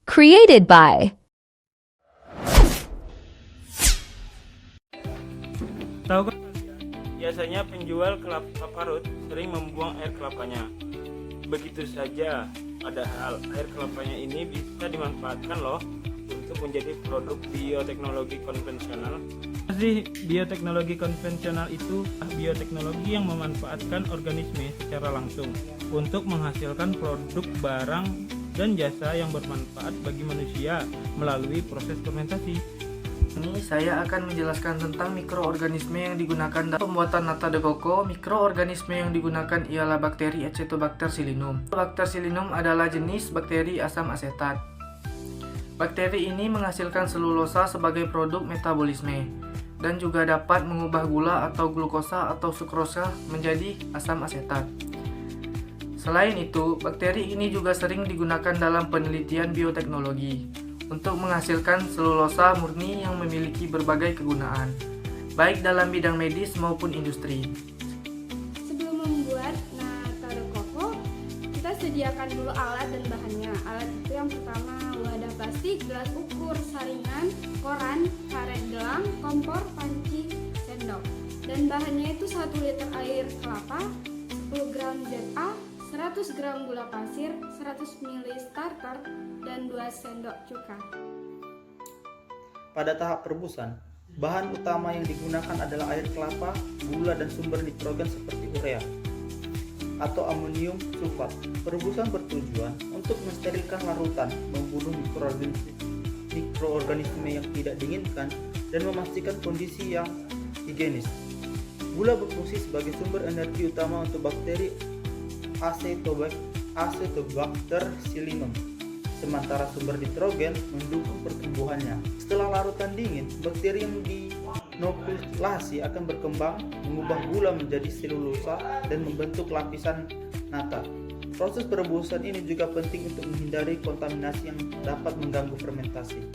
Created by. Tahukah kalian, biasanya penjual kelapa parut sering membuang air kelapanya. Begitu saja, padahal air kelapanya ini bisa dimanfaatkan loh untuk menjadi produk bioteknologi konvensional. Bioteknologi konvensional itu bioteknologi yang memanfaatkan organisme secara langsung untuk menghasilkan produk barang dan jasa yang bermanfaat bagi manusia melalui proses fermentasi. Ini saya akan menjelaskan tentang mikroorganisme yang digunakan dalam pembuatan nata de coco. Mikroorganisme yang digunakan ialah bakteri Acetobacter psilinum. Bacter psilinum adalah jenis bakteri asam asetat. Bakteri ini menghasilkan selulosa sebagai produk metabolisme dan juga dapat mengubah gula atau glukosa atau sukrosa menjadi asam asetat. Selain itu, bakteri ini juga sering digunakan dalam penelitian bioteknologi untuk menghasilkan selulosa murni yang memiliki berbagai kegunaan, baik dalam bidang medis maupun industri. Sebelum membuat nata de coco, kita sediakan dulu alat dan bahannya. Alat itu yang pertama wadah plastik, gelas ukur, saringan, koran, karet gelang, kompor, panci, sendok. Dan bahannya itu 1 liter air kelapa, 10 gram ZA, 100 gram gula pasir, 100 ml starter, dan 2 sendok cuka. Pada tahap perebusan, bahan utama yang digunakan adalah air kelapa, gula, dan sumber nitrogen seperti urea atau amonium sulfat. Perebusan bertujuan untuk mensterilkan larutan, membunuh mikroorganisme yang tidak diinginkan, dan memastikan kondisi yang higienis. Gula berfungsi sebagai sumber energi utama untuk bakteri Acetobacter psilinum, sementara sumber nitrogen mendukung pertumbuhannya. Setelah larutan dingin, bakteri yang dinokulasi akan berkembang, mengubah gula menjadi selulosa dan membentuk lapisan nata. Proses perebusan ini juga penting untuk menghindari kontaminasi yang dapat mengganggu fermentasi.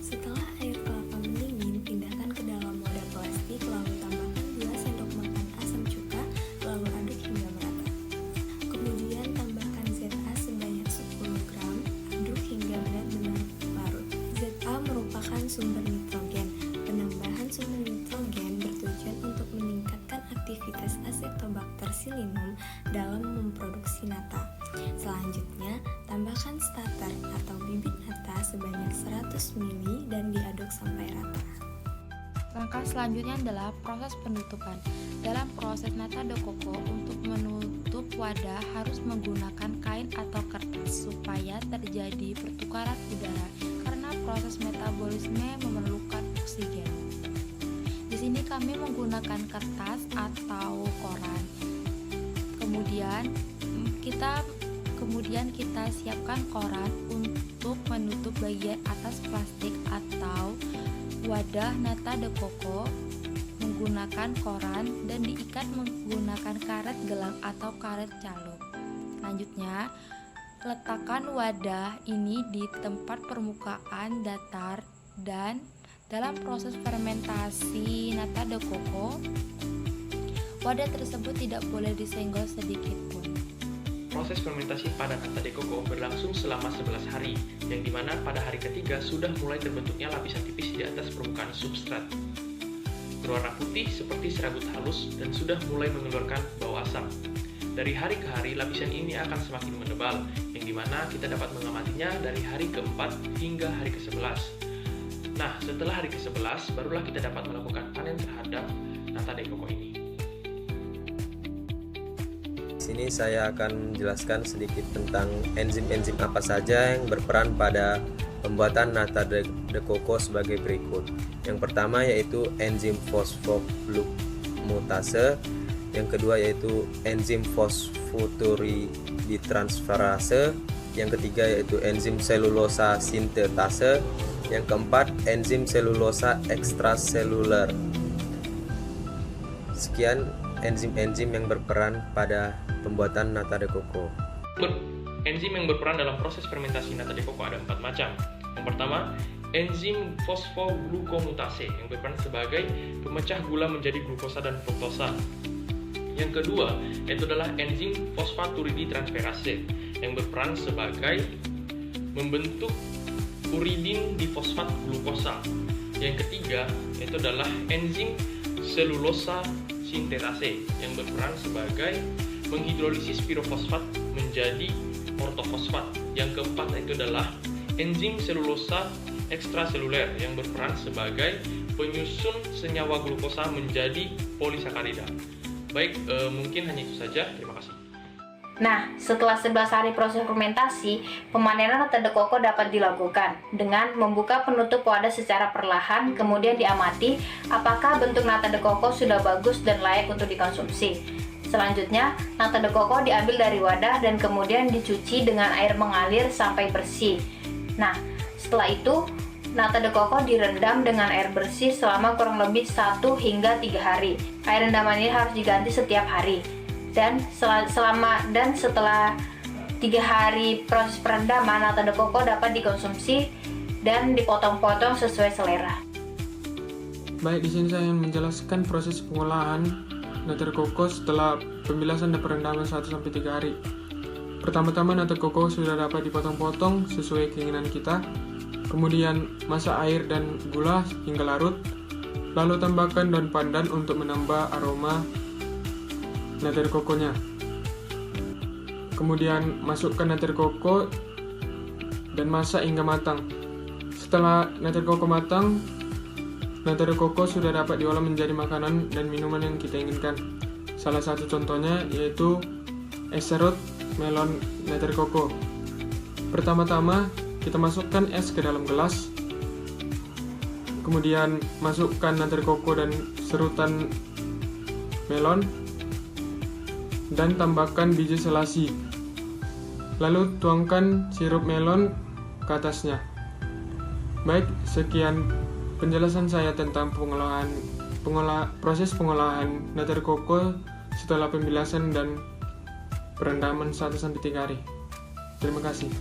Setelah air kelapa mendingin, pindahkan ke dalam wadah plastik, lalu tambahkan 2 sendok makan asam cuka, lalu aduk hingga merata. Kemudian tambahkan ZA sebanyak 10 gram, aduk hingga benar-benar larut. ZA merupakan sumber nitrogen. Penambahan sumber nitrogen bertujuan untuk meningkatkan aktivitas Acetobacter psilinum dalam memproduksi nata. Selanjutnya, tambahkan starter atau bibit nata sebanyak 100 ml dan diaduk sampai rata. Langkah selanjutnya adalah proses penutupan. Dalam proses nata de coco, untuk menutup wadah harus menggunakan kain atau kertas supaya terjadi pertukaran udara karena proses metabolisme memerlukan oksigen. Di sini kami menggunakan kertas atau koran. Kemudian kita siapkan koran untuk menutup bagian atas plastik atau wadah nata de coco menggunakan koran dan diikat menggunakan karet gelang atau karet calup. Selanjutnya, letakkan wadah ini di tempat permukaan datar dan dalam proses fermentasi nata de coco, wadah tersebut tidak boleh disenggol sedikit pun. Proses fermentasi pada nata de coco berlangsung selama 11 hari, yang dimana pada hari ketiga sudah mulai terbentuknya lapisan tipis di atas permukaan substrat. Berwarna putih seperti serabut halus dan sudah mulai mengeluarkan bau asam. Dari hari ke hari, lapisan ini akan semakin menebal, yang dimana kita dapat mengamatinya dari hari ke-4 hingga hari ke-11. Nah, setelah hari ke-11, barulah kita dapat melakukan panen terhadap nata de coco ini. Di sini saya akan menjelaskan sedikit tentang enzim-enzim apa saja yang berperan pada pembuatan nata de coco sebagai berikut. Yang pertama yaitu enzim fosfoglutamase, yang kedua yaitu enzim fosfoturidintransferase, yang ketiga yaitu enzim selulosa sintetase, yang keempat enzim selulosa ekstraseluler. Sekian enzim-enzim yang berperan pada pembuatan nata de coco. Enzim yang berperan dalam proses fermentasi nata de coco ada 4 macam. Yang pertama, enzim fosfoglutamase yang berperan sebagai pemecah gula menjadi glukosa dan fruktosa. Yang kedua, yaitu adalah enzim fosfaturidintransferase yang berperan sebagai membentuk uridin difosfat glukosa. Yang ketiga, yaitu adalah enzim selulosa sintetase yang berperan sebagai menghidrolisis pirofosfat menjadi ortofosfat. Yang keempat, yaitu adalah enzim selulosa ekstraseluler yang berperan sebagai penyusun senyawa glukosa menjadi polisakarida. Baik, mungkin hanya itu saja. Terima kasih. Nah, setelah 11 hari proses fermentasi, pemanenan nata de coco dapat dilakukan dengan membuka penutup wadah secara perlahan, kemudian diamati apakah bentuk nata de coco sudah bagus dan layak untuk dikonsumsi. Selanjutnya, nata de coco diambil dari wadah dan kemudian dicuci dengan air mengalir sampai bersih. Nah, setelah itu, nata de coco direndam dengan air bersih selama kurang lebih 1 hingga 3 hari. Air rendaman ini harus diganti setiap hari. Dan setelah 3 hari proses perendaman, nata de coco dapat dikonsumsi dan dipotong-potong sesuai selera. Baik, di sini saya ingin menjelaskan proses pengolahan nata de coco setelah pembilasan dan perendaman 1-3 hari. Pertama-tama nata de coco sudah dapat dipotong-potong sesuai keinginan kita. Kemudian masak air dan gula hingga larut. Lalu tambahkan daun pandan untuk menambah aroma nata de coco-nya. Kemudian masukkan nata de coco dan masak hingga matang. Setelah nata de coco matang, nata de coco sudah dapat diolah menjadi makanan dan minuman yang kita inginkan. Salah satu contohnya yaitu es serut melon nata de coco. Pertama-tama kita masukkan es ke dalam gelas. Kemudian masukkan nata de coco dan serutan melon dan tambahkan biji selasi. Lalu tuangkan sirup melon ke atasnya. Baik, sekian penjelasan saya tentang proses pengolahan nata de coco setelah pembilasan dan perendaman 1-3 hari. Terima kasih.